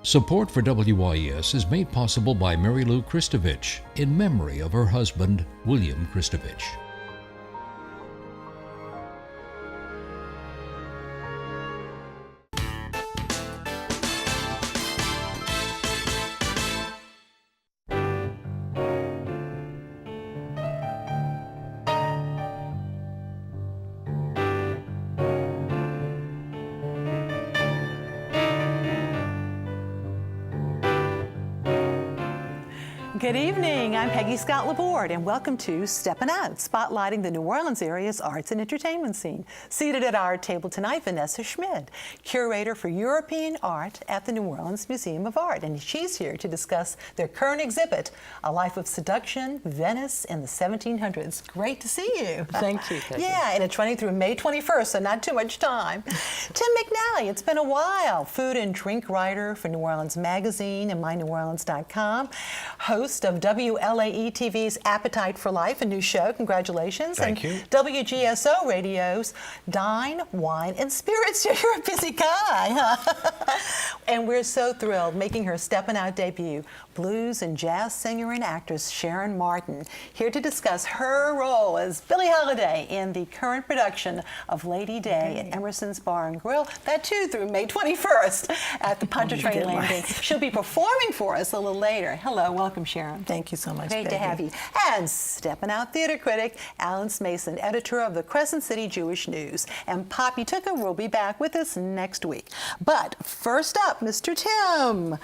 Support for WYES is made possible by Mary Lou Kristovich in memory of her husband, William Kristovich. Good evening, I'm Peggy Scott Laborde, and welcome to Steppin Out, spotlighting the New Orleans area's arts and entertainment scene. Seated at our table tonight, Vanessa Schmid, curator for European art at the New Orleans Museum of Art, and she's here to discuss their current exhibit, A Life of Seduction, Venice in the 1700s. Great to see you. Thank you, Peggy. Yeah, and it's running through May 21st, so not too much time. Tim McNally, it's been a while, food and drink writer for New Orleans Magazine and MyNewOrleans.com, host of WLAE TV's Appetite for Life, a new show. Congratulations. Thank and you. WGSO Radio's Dine, Wine, and Spirits. You're a busy guy, huh? And we're so thrilled making her Steppin Out debut, blues and jazz singer and actress Sharon Martin, here to discuss her role as Billie Holliday in the current production of Lady Day at Emerson's Bar and Grill. That too through May 21st at the Pontchartrain Landing. She'll be performing for us a little later. Hello, welcome, Sharon. Thank you so much, Great Peggy. to have you. And Steppin Out theater critic Alan Smason, editor of the Crescent City Jewish News. And Poppy Tucker will be back with us next week. But first up, Mr. Tim,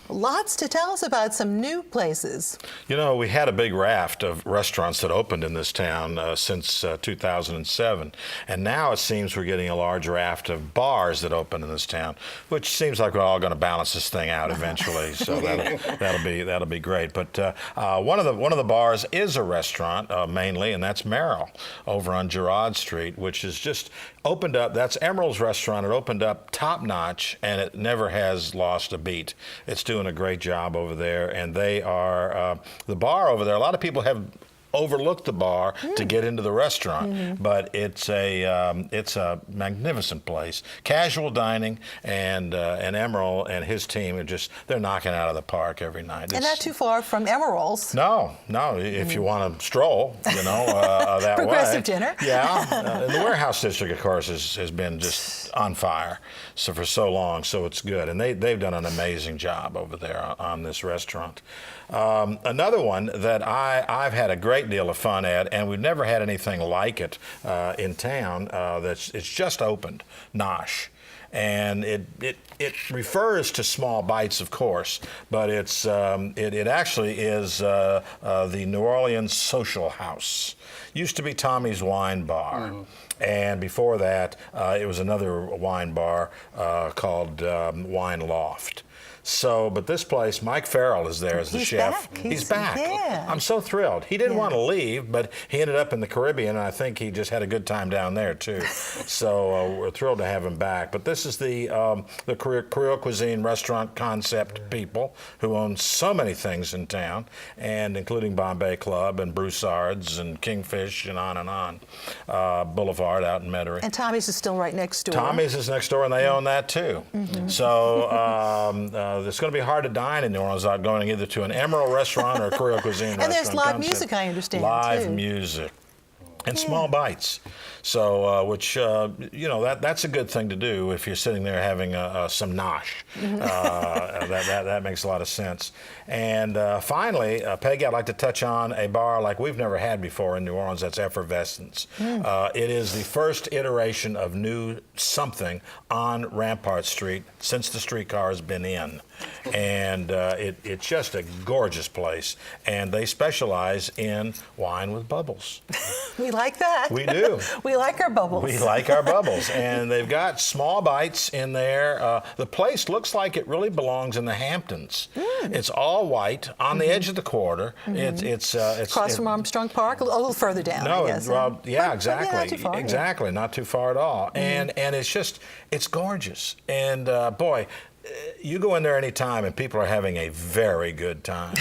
lots to tell us about some new places. You know, we had a big raft of restaurants that opened in this town since 2007, and now it seems we're getting a large raft of bars that open in this town, which seems like we're all going to balance this thing out eventually. So that'll be great. But one of the bars is a restaurant mainly, and that's Merrill over on Girard Street, which is just opened up. That's Emerald's restaurant. It opened up top notch, and it never has lost a beat. It's doing a great job over there, and they are the bar over there. A lot of people have overlooked the bar to get into the restaurant, but it's a magnificent place. Casual dining, and Emerald and his team they're knocking out of the park every night. And not too far from Emerald's. No. If you want to stroll, that Progressive way. dinner. Yeah. And the Warehouse District, of course, has been just on fire for so long, so it's good. And they've done an amazing job over there on this restaurant. Another one that I've had a great deal of fun at, and we've never had anything like it in town. It's just opened, Nosh. And it refers to Small Bites, of course, but it actually is the New Orleans Social House. Used to be Tommy's Wine Bar. And before that, it was another wine bar called Wine Loft. But this place, Mike Farrell is there as the chef. He's back. Yeah. I'm so thrilled. He didn't want to leave, but he ended up in the Caribbean, and I think he just had a good time down there too. So we're thrilled to have him back. But this is the Creole cuisine restaurant concept people who own so many things in town, and including Bombay Club and Broussard's and Kingfish and on. Boulevard out in Metairie. And Tommy's is still right next door. Tommy's is next door, and they own that too. So it's going to be hard to dine in New Orleans without going either to an Emerald restaurant or a Creole cuisine restaurant. And there's live concept. music, I understand, Live too. music. And Small Bites. So, that's a good thing to do if you're sitting there having some nosh. That makes a lot of sense. And finally, Peggy, I'd like to touch on a bar like we've never had before in New Orleans. That's Effervescence. It is the first iteration of new something on Rampart Street since the streetcar has been in. And it's just a gorgeous place. And they specialize in wine with bubbles. We like that. We do. We like our bubbles. We like our bubbles. And they've got Small Bites in there. The place looks like it really belongs in the Hamptons. It's all white on the edge of the quarter. It's across from Armstrong Park, a little further down, no, I guess. yeah, exactly. Not too far, exactly, not too far at all. And it's gorgeous. And boy, you go in there any time and people are having a very good time.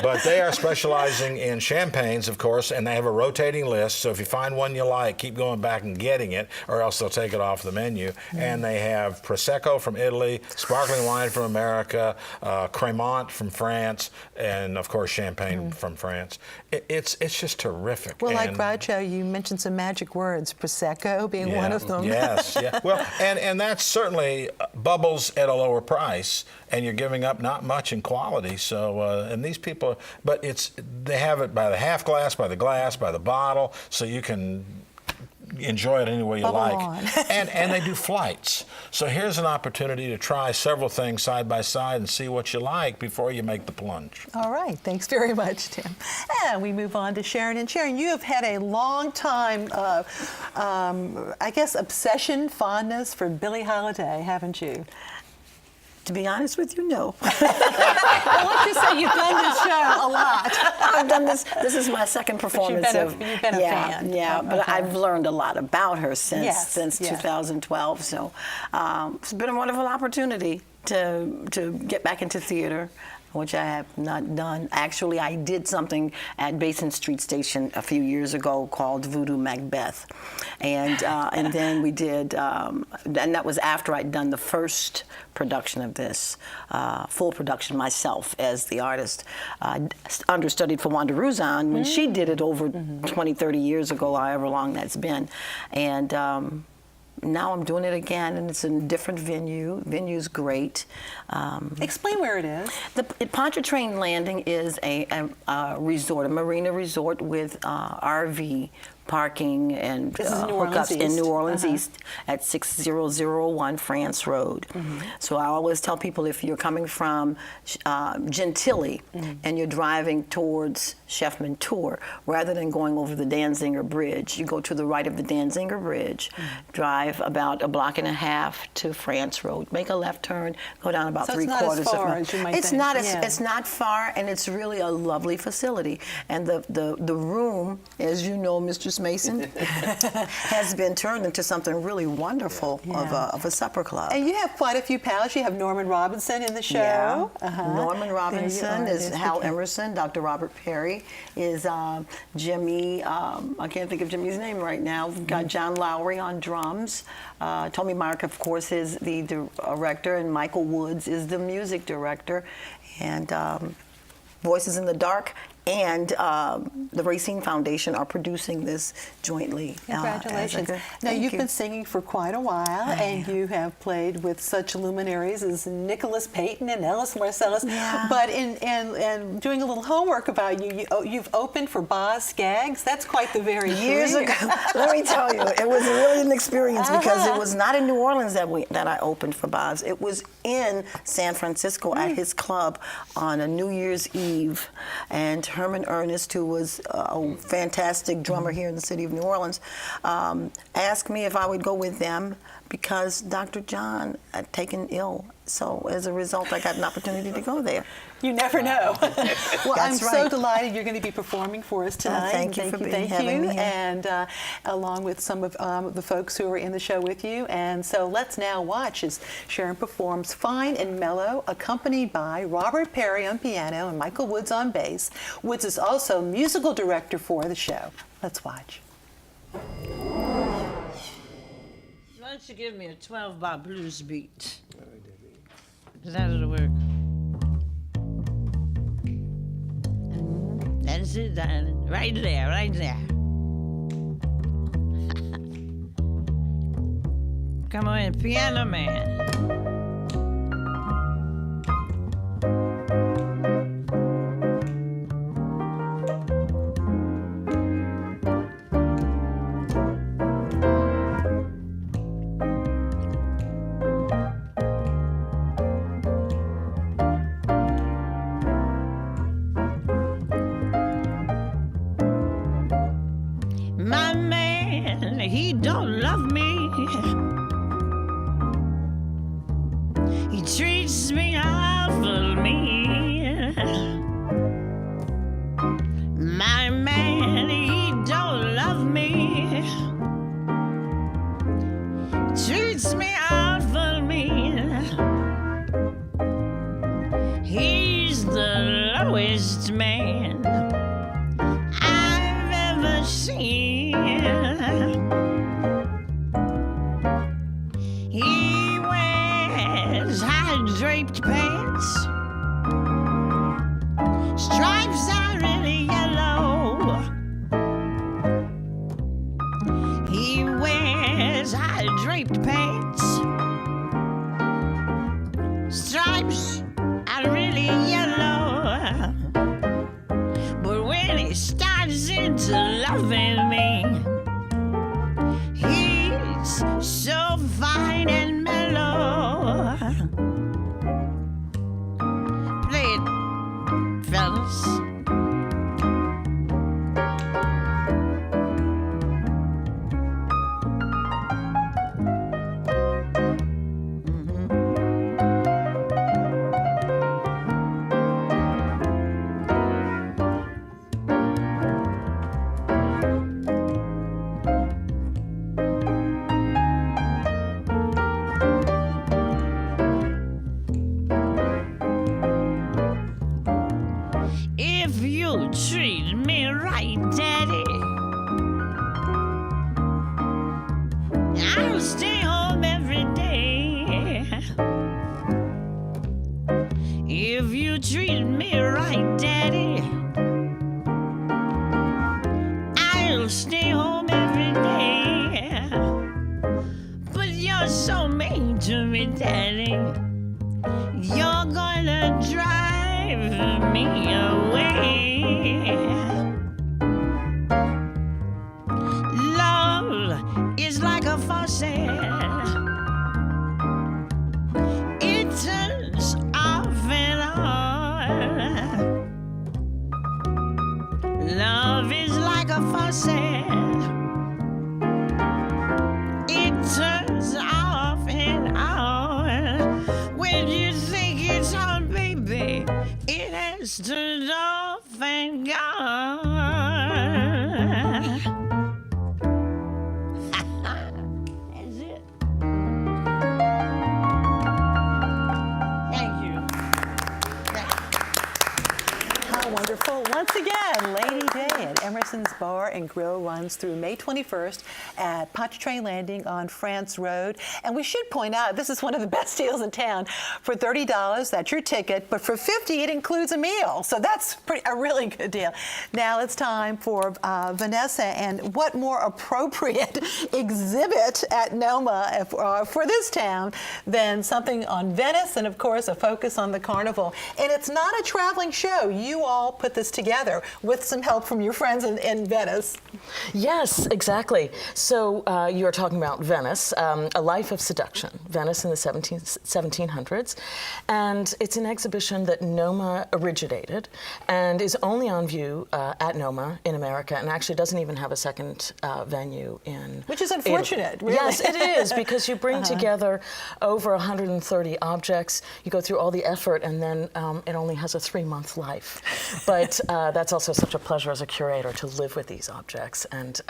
But they are specializing in champagnes, of course, and they have a rotating list. So if you find one you like, keep going back and getting it, or else they'll take it off the menu. And they have Prosecco from Italy, sparkling wine from America, Cremant from France, and of course champagne from France. It's just terrific. Well, like Groucho, you mentioned some magic words, Prosecco being one of them. Yes, yeah. Well, and that's certainly bubbles at a lower price, and you're giving up not much in quality. So, and these people, but they have it by the half glass, by the glass, by the bottle, so you can enjoy it any way you Bubble like. on. and they do flights. So here's an opportunity to try several things side by side and see what you like before you make the plunge. All right, thanks very much, Tim. And we move on to Sharon. And Sharon, you have had a long time, I guess, obsession, fondness for Billie Holiday, haven't you? To be honest with you, no. Well, let's just say you've done this show a lot. I've done this. This is my second performance you've been a fan. Yeah, but Okay. I've learned a lot about her since Yes. 2012. So it's been a wonderful opportunity to get back into theater, which I have not done. Actually, I did something at Basin Street Station a few years ago called Voodoo Macbeth. And then we did, and that was after I'd done the first production of this, full production myself as the artist. Understudied for Wanda Ruzon when she did it over 20, 30 years ago, however long that's been. And now I'm doing it again, and it's in a different venue. Venue's great. Explain where it is. The Pontchartrain Landing is a resort, a marina resort with RV parking and This is in New Orleans hookups in New East. Orleans East at 6001 France Road. So I always tell people, if you're coming from Gentilly and you're driving towards Chef Mentor, rather than going over the Danziger Bridge, you go to the right of the Danziger Bridge, drive about a block and a half to France Road, make a left turn, go down about So it's 3/4 not as of far a as you might It's think. not Yeah. it's not far, and it's really a lovely facility. And the room, as you know, Mr. Mason, has been turned into something really wonderful of a supper club. And you have quite a few pals. You have Norman Robinson in the show. Norman Robinson There you is are. Hal Emerson. Dr. Robert Perry is Jimmy. I can't think of Jimmy's name right now. We've got John Lowry on drums. Tommy Mark, of course, is the director, and Michael Woods is the music director. And Voices in the Dark and the Racine Foundation are producing this jointly. Congratulations. Now, Thank you've you. been singing for quite a while, and you have played with such luminaries as Nicholas Payton and Ellis Marcellus. Yeah. But in doing a little homework about you, you've opened for Boz Scaggs. That's quite the very Years career. ago, let me tell you, it was really an experience because it was not in New Orleans that I opened for Boz. It was in San Francisco at his club on a New Year's Eve, and Herman Ernest, who was a fantastic drummer here in the city of New Orleans, asked me if I would go with them because Dr. John had taken ill. So as a result, I got an opportunity to go there. You never know. Well, I'm That's so right. delighted you're going to be performing for us tonight. Thank you for having me here. And along with some of the folks who are in the show with you. And so let's now watch as Sharon performs Fine and Mellow, accompanied by Robert Perry on piano and Michael Woods on bass. Woods is also musical director for the show. Let's watch. Why don't you give me a 12-bar blues beat? That'll work. That's it, darling. Right there, right there. Come on in, piano man. My man, he don't love me. He treats me awful mean. My man, he don't love me. Treats me awful mean. He's the lowest man. draped pants. Stripes are really yellow. He wears high draped pants. Stripes are really yellow. But when he starts into loving me, he's so fine and mellow. Play it, fellas. If you treat me right, Daddy, I'll stay home every day. If you treat me right, Daddy, I'll stay home every day. But you're so mean to me, Daddy. You're gonna drive me away. Love is like a faucet. It turns off and on. Love is like a faucet. It turns off and on. When you think it's on, baby, it has turned off and gone. That's it. Thank you. How wonderful. Once again, Lady Day at Emerson's Bar and Grill runs through May 21st at Pontchartrain Landing on France Road. And we should point out, this is one of the best deals in town. For $30, that's your ticket, but for $50, it includes a meal. So that's a really good deal. Now it's time for Vanessa, and what more appropriate exhibit at NOMA for this town than something on Venice and, of course, a focus on the carnival. And it's not a traveling show. You all put this together with some help from your friends in Venice. Yes, exactly. So you're talking about Venice, A Life of Seduction, Venice in the 1700s. And it's an exhibition that NOMA originated and is only on view at NOMA in America, and actually doesn't even have a second venue in Which is unfortunate, really. Yes, it is, because you bring together over 130 objects, you go through all the effort, and then it only has a 3-month life. But that's also such a pleasure as a curator to live with these objects, and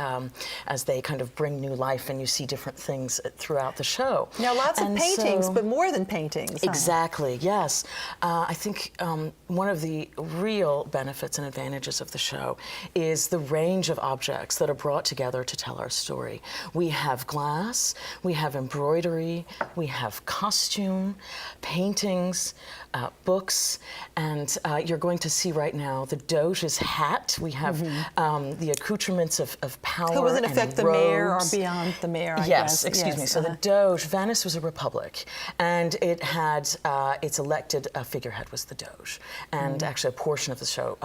as they kind of bring new life, and you see different things throughout the show. Now, lots of paintings, but more than paintings. Huh? Exactly, yes. I think one of the real benefits and advantages of the show is the range of objects that are brought together to tell our story. We have glass, we have embroidery, we have costume, paintings, books, and you're going to see right now the Doge's hat. We have the accoutrements of power. Who was in effect the mayor or robes. beyond the mayor, I guess. Yes, excuse me. So the Doge, Venice was a republic, and it had its elected figurehead was the Doge. And actually a portion of the show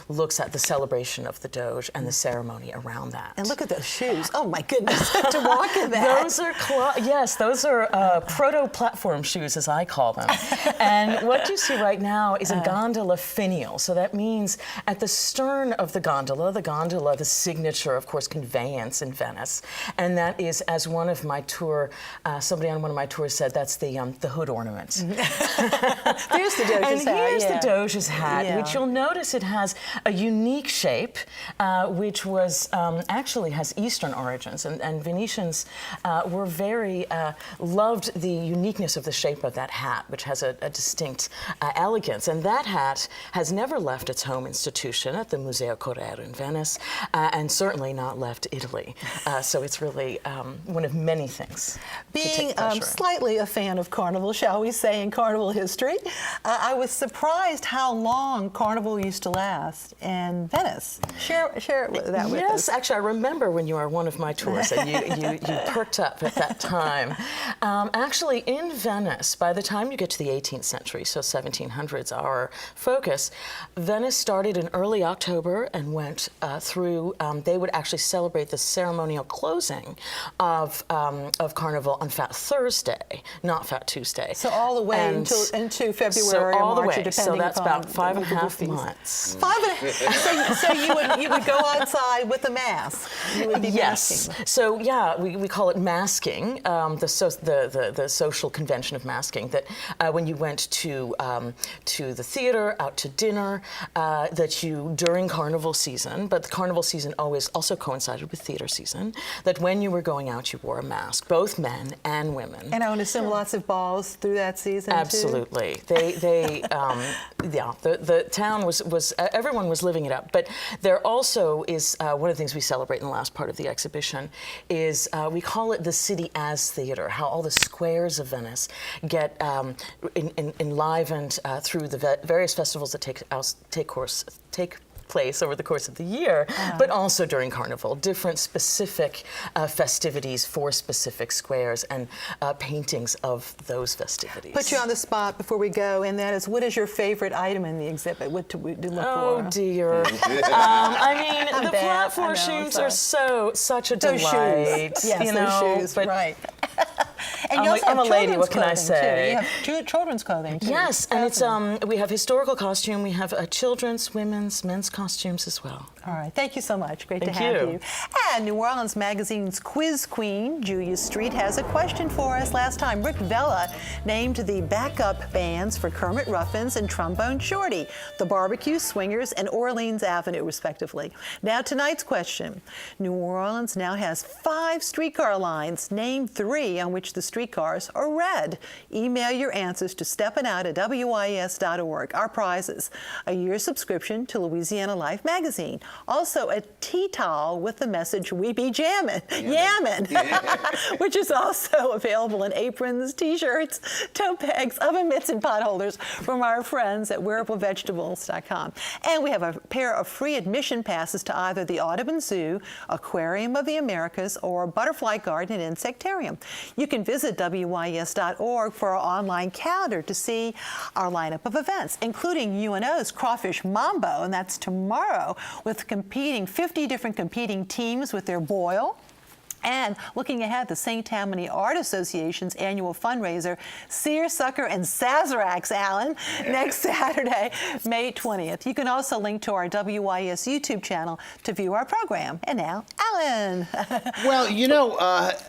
looks at the celebration of the Doge and the ceremony around that. And look at those shoes. Oh my goodness, to walk in that. Those are, yes, those are proto-platform shoes, as I call them. And what you see right now is a gondola finial. So that means at the stern of the gondola, the signature, of course, conveyance in Venice. And that is, as one of my tour, somebody on one of my tours said, that's the hood ornament. There's the Doge's hat. And here's the Doge's hat, which Yeah. you'll notice it has a unique shape, which was actually has Eastern origins. And Venetians were very, loved the uniqueness of the shape of that hat, which has a distinct elegance. And that hat has never left its home institution at the Museo Correro in Venice. Venice, and certainly not left Italy. So it's really one of many things. Being slightly a fan of Carnival, shall we say, in Carnival history, I was surprised how long Carnival used to last in Venice. Share that with us. Yes, actually, I remember when you were one of my tours and you perked up at that time. Actually, in Venice, by the time you get to the 18th century, so 1700s, our focus, Venice started in early October and went through, they would actually celebrate the ceremonial closing of Carnival on Fat Thursday, not Fat Tuesday. So all the way into February or March, depending so that's upon about 5.5 months. So you would go outside with a mask. You would be yes. masking. So yeah, we call it masking, the social convention of masking. That when you went to the theater, out to dinner, that you during Carnival season, but the Carnival season always also coincided with theater season. That when you were going out, you wore a mask, both men and women. And I would assume lots of balls through that season. Absolutely. Too? The town was everyone was living it up. But there also is one of the things we celebrate in the last part of the exhibition is we call it the city as theater. How all the squares of Venice get enlivened through the various festivals that take place over the course of the year, but also during Carnival, different specific festivities for specific squares and paintings of those festivities. Put you on the spot before we go, and that is, what is your favorite item in the exhibit? What do we look for? Oh dear. I mean, the platform shoes are such a those delight. Shoes. Yes, you know, those shoes, but right. And you also I'm a have lady, what children's can I clothing, say? too. You have children's clothing too. Yes, and it's we have historical costume, we have children's, women's, men's costumes as well. All right, thank you so much. Great Thank to have you. you. And New Orleans Magazine's quiz queen, Julia Street, has a question for us. Last time, Rick Vela named the backup bands for Kermit Ruffins and Trombone Shorty, the Barbecue Swingers, and Orleans Avenue, respectively. Now, tonight's question. New Orleans now has 5 streetcar lines. Name 3 on which the streetcars are red. Email your answers to steppinout@wyes.org. Our prizes: a year's subscription to Louisiana Life magazine. Also, a tea towel with the message, "We be jammin'," which is also available in aprons, t-shirts, tote bags, oven mitts, and pot holders from our friends at wearablevegetables.com. And we have a pair of free admission passes to either the Audubon Zoo, Aquarium of the Americas, or Butterfly Garden and Insectarium. You can visit WYES.org for our online calendar to see our lineup of events, including UNO's Crawfish Mambo, and that's tomorrow, with 50 different competing teams with their boil. And looking ahead, the St. Tammany Art Association's annual fundraiser, Seersucker and Sazeracs, Alan, next Saturday, May 20th. You can also link to our WYES YouTube channel to view our program. And now, Alan. Well, you know,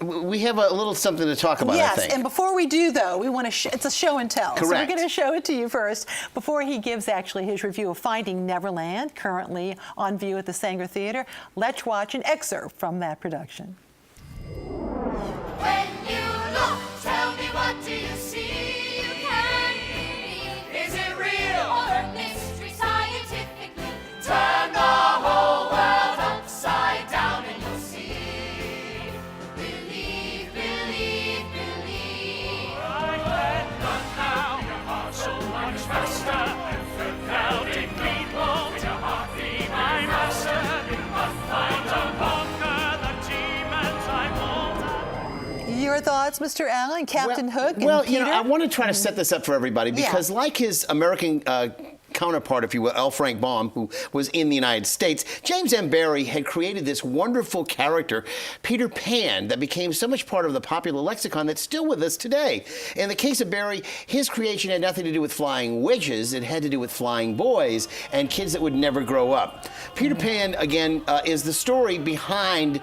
we have a little something to talk about, I think. Yes, and before we do, though, we want to it's a show and tell. Correct. So we're going to show it to you first before he gives actually his review of Finding Neverland, currently on view at the Sanger Theater. Let's watch an excerpt from that production. When you look, tell me, what do you see? You can believe. Is it real or a mystery scientifically? Turn the whole world upside down and you'll see. Believe, believe, believe. I can run now, your heart so much faster. Doubting people, your heart be my master. You must find a conquer the demons I hold. Your thoughts, Mr. Allen, Captain Hook, and Well, Peter? you know, I want to try to set this up for everybody because, like his American counterpart, if you will, L. Frank Baum, who was in the United States, James M. Barrie had created this wonderful character, Peter Pan, that became so much part of the popular lexicon that's still with us today. In the case of Barrie, his creation had nothing to do with flying witches. It had to do with flying boys and kids that would never grow up. Peter Pan, again, is the story behind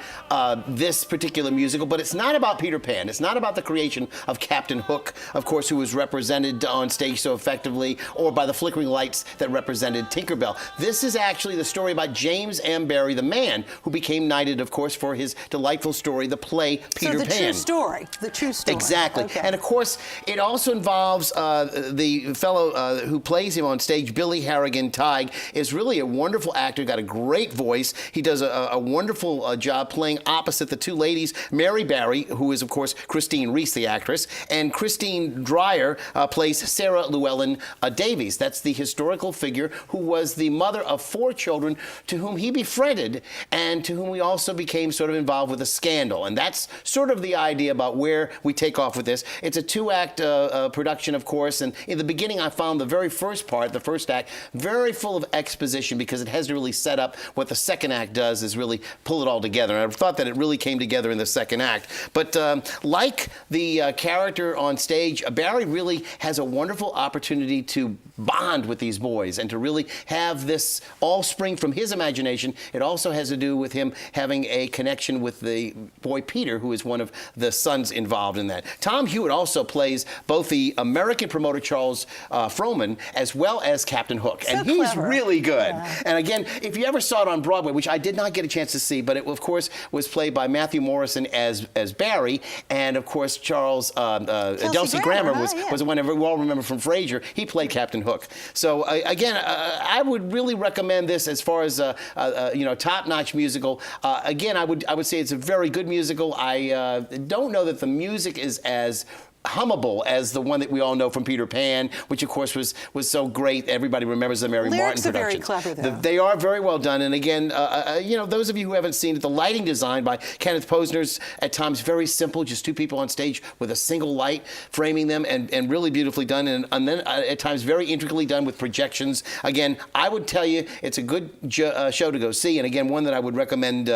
this particular musical, but it's not about Peter Pan. It's not about the creation of Captain Hook, of course, who was represented on stage so effectively, or by the flickering lights box that represented Tinkerbell. This is actually the story about James M. Barrie, the man who became knighted, of course, for his delightful story, the play Peter Pan. So the true story. The true story. Exactly. Okay. And of course, it also involves the fellow who plays him on stage, Billy Harrigan Tighe, is really a wonderful actor, got a great voice. He does a wonderful job playing opposite the two ladies, Mary Barrie, who is, of course, Christine Reese, the actress, and Christine Dreyer plays Sarah Llewellyn Davies. That's the historical figure who was the mother of 4 children to whom he befriended and to whom we also became sort of involved with a scandal. And that's sort of the idea about where we take off with this. It's a 2-act production, of course, and in the beginning I found the very first part, the first act, very full of exposition because it has to really set up what the second act does is really pull it all together. And I thought that it really came together in the second act. But like the character on stage, Barrie really has a wonderful opportunity to bond with these boys and to really have this all spring from his imagination. It also has to do with him having a connection with the boy Peter, who is one of the sons involved in that. Tom Hewitt also plays both the American promoter Charles Frohman as well as Captain Hook. So and he's clever. really good. Yeah. And again, if you ever saw it on Broadway, which I did not get a chance to see, but it, of course, was played by Matthew Morrison as Barry, and of course, Charles Kelsey Grammer was the one we all remember from Frasier. He played Captain Hook. So again, I would really recommend this as far as top-notch musical. Again, I would say it's a very good musical. I don't know that the music is as hummable as the one that we all know from Peter Pan, which of course was so great. Everybody remembers the Mary Martin production. Lyrics are very clever, though. They are very well done. And again, those of you who haven't seen it, the lighting design by Kenneth Posner's at times very simple, just 2 people on stage with a single light framing them, and really beautifully done. And then at times very intricately done with projections. Again, I would tell you it's a good show to go see, and again, one that I would recommend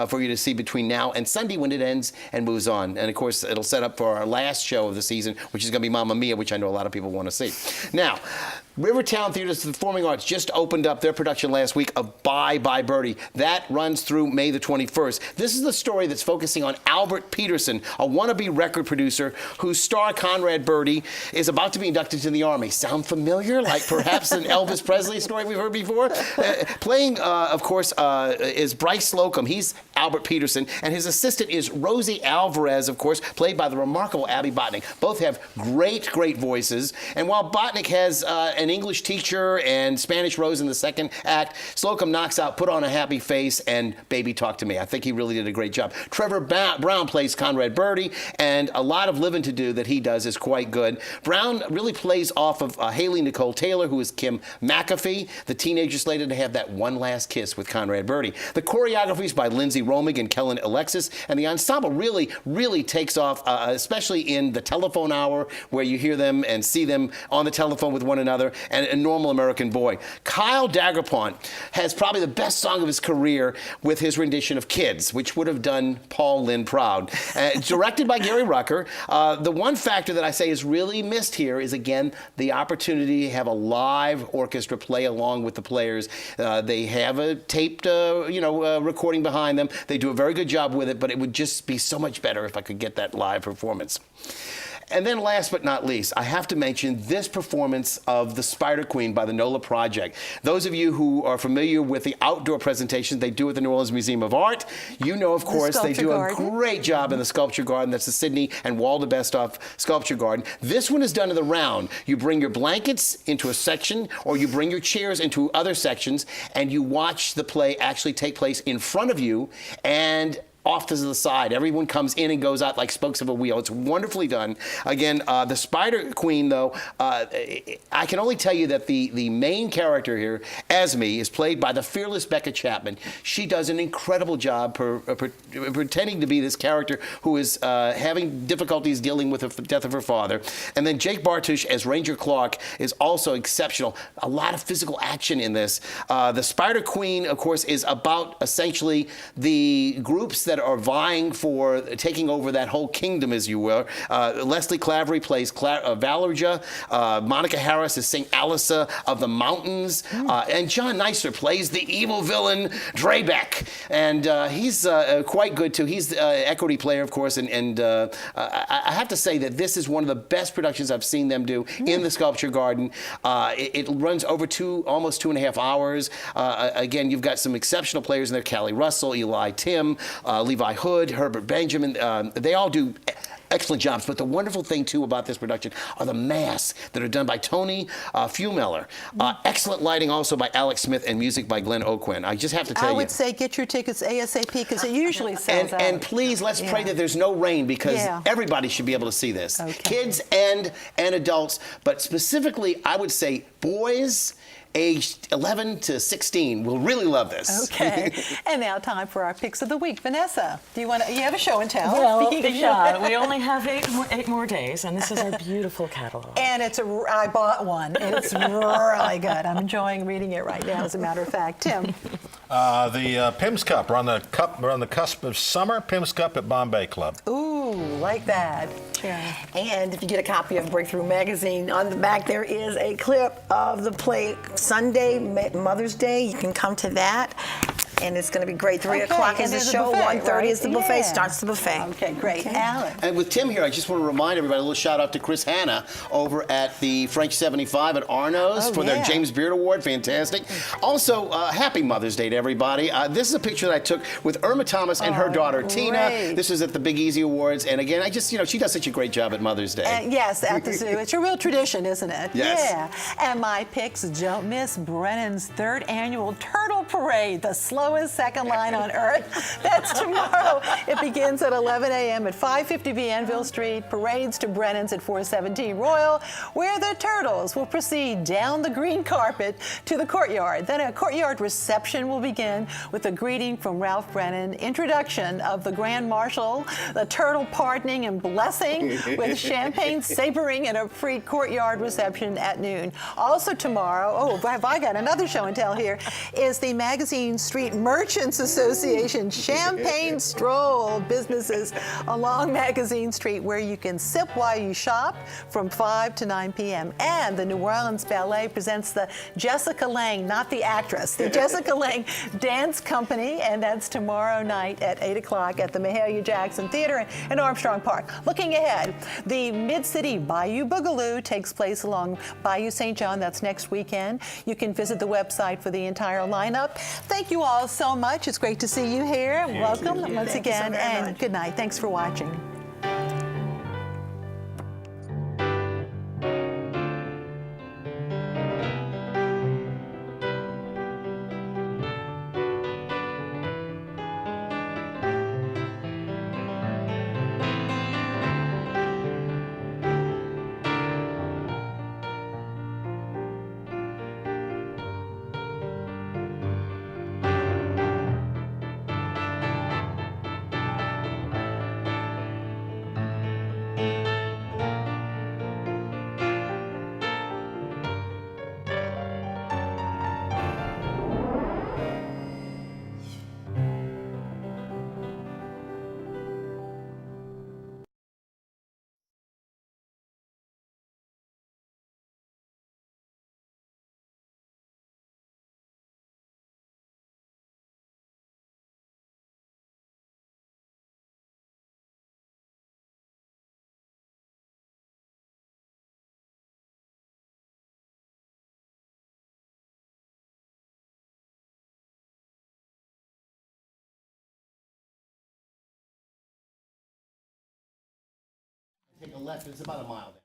for you to see between now and Sunday when it ends and moves on. And of course, it'll set up for our last show of the season, which is going to be Mamma Mia, which I know a lot of people want to see. Now, Rivertown Theater's Performing Arts just opened up their production last week of Bye Bye Birdie. That runs through May the 21st. This is the story that's focusing on Albert Peterson, a wannabe record producer whose star Conrad Birdie is about to be inducted to the Army. Sound familiar? Like perhaps an Elvis Presley story we've heard before? Playing, of course, is Bryce Slocum. He's Albert Peterson, and his assistant is Rosie Alvarez, of course, played by the remarkable Abby Botnick. Both have great, great voices. And while Botnick has an English teacher and Spanish Rose in the second act, Slocum knocks out Put on a Happy Face and Baby Talk to Me. I think he really did a great job. Trevor Brown plays Conrad Birdie, and a lot of living to do that he does is quite good. Brown really plays off of Haley Nicole Taylor, who is Kim McAfee, the teenager slated to have that one last kiss with Conrad Birdie. The choreography is by Lindsay Romig and Kellen Alexis, and the ensemble really, really takes off, especially in the telephone hour where you hear them and see them on the telephone with one another, and A Normal American Boy. Kyle Dagrapont has probably the best song of his career with his rendition of Kids, which would have done Paul Lynde proud. Directed by Gary Rucker. The one factor that I say is really missed here is, again, the opportunity to have a live orchestra play along with the players. They have a taped recording behind them. They do a very good job with it, but it would just be so much better if I could get that live performance. And then last but not least, I have to mention this performance of The Spider Queen by the NOLA Project. Those of you who are familiar with the outdoor presentations they do at the New Orleans Museum of Art, you know, of course, they do a great job in the Sculpture Garden. That's the Sidney and Walter Bestoff Sculpture Garden. This one is done in the round. You bring your blankets into a section, or you bring your chairs into other sections, and you watch the play actually take place in front of you and off to the side. Everyone comes in and goes out like spokes of a wheel. It's wonderfully done. Again, the Spider Queen, though, I can only tell you that the main character here, Esme, is played by the fearless Becca Chapman. She does an incredible job pretending to be this character who is having difficulties dealing with the death of her father. And then Jake Bartusch as Ranger Clark is also exceptional. A lot of physical action in this. The Spider Queen, of course, is about essentially the groups that are vying for taking over that whole kingdom, as you will. Leslie Clavery plays Valerja. Monica Harris is St. Alisa of the Mountains. And John Neisser plays the evil villain Drebeck. And he's quite good, too. He's an equity player, of course. And I have to say that this is one of the best productions I've seen them do in the Sculpture Garden. It runs over almost 2.5 hours. Again, you've got some exceptional players in there. Callie Russell, Eli Tim, Levi Hood, Herbert Benjamin. They all do excellent jobs. But the wonderful thing, too, about this production are the masks that are done by Tony Fumeller. Excellent lighting also by Alex Smith and music by Glenn O'Quinn. I just have to tell you. I would say get your tickets ASAP because it usually sells out. And please, let's pray that there's no rain because everybody should be able to see this. Kids and adults. But specifically, I would say boys aged 11 to 16 will really love this. Okay. And now time for our picks of the week. Vanessa, you have a show and tell? Well, yeah, we only have eight more days, and this is our beautiful catalog. And I bought one. It's really good. I'm enjoying reading it right now, as a matter of fact. Tim. The Pimm's Cup. We're on the cusp of summer. Pimm's Cup at Bombay Club. Ooh, like that. Sharon. And if you get a copy of Breakthrough Magazine, on the back there is a clip of the play Sunday, Mother's Day. You can come to that. And it's going to be great. 3 o'clock is the show. 1:30 is the buffet. Starts the buffet. Okay, great. Alan. And with Tim here, I just want to remind everybody, a little shout out to Chris Hanna over at the French 75 at Arno's for their James Beard Award. Fantastic. Also, happy Mother's Day to everybody. This is a picture that I took with Irma Thomas and her daughter Tina. This was at the Big Easy Awards. And again, she does such a great job at Mother's Day. Yes, at the zoo. It's a real tradition, isn't it? Yes. Yeah. And my picks, don't miss Brennan's 3rd annual Turtle Parade, the slowest second line on earth. That's tomorrow. It begins at 11 a.m. at 550 Bienville Street. Parades to Brennan's at 417 Royal, where the Turtles will proceed down the green carpet to the courtyard. Then a courtyard reception will begin with a greeting from Ralph Brennan, introduction of the Grand Marshal, the Turtle pardoning and blessing with champagne sabering and a free courtyard reception at noon. Also tomorrow, have I got another show and tell here, is the Magazine Street Merchants Association Champagne Stroll, businesses along Magazine Street where you can sip while you shop from 5 to 9 p.m. And the New Orleans Ballet presents the Jessica Lange, not the actress, the Jessica Lange Dance Company, and that's tomorrow night at 8 o'clock at the Mahalia Jackson Theater in Armstrong Park. Looking ahead, the Mid-City Bayou Boogaloo takes place along Bayou St. John. That's next weekend. You can visit the website for the entire lineup. Thank you all so much. It's great to see you here. Welcome once again, and good night. Thanks for watching. Take a left, it's about a mile there.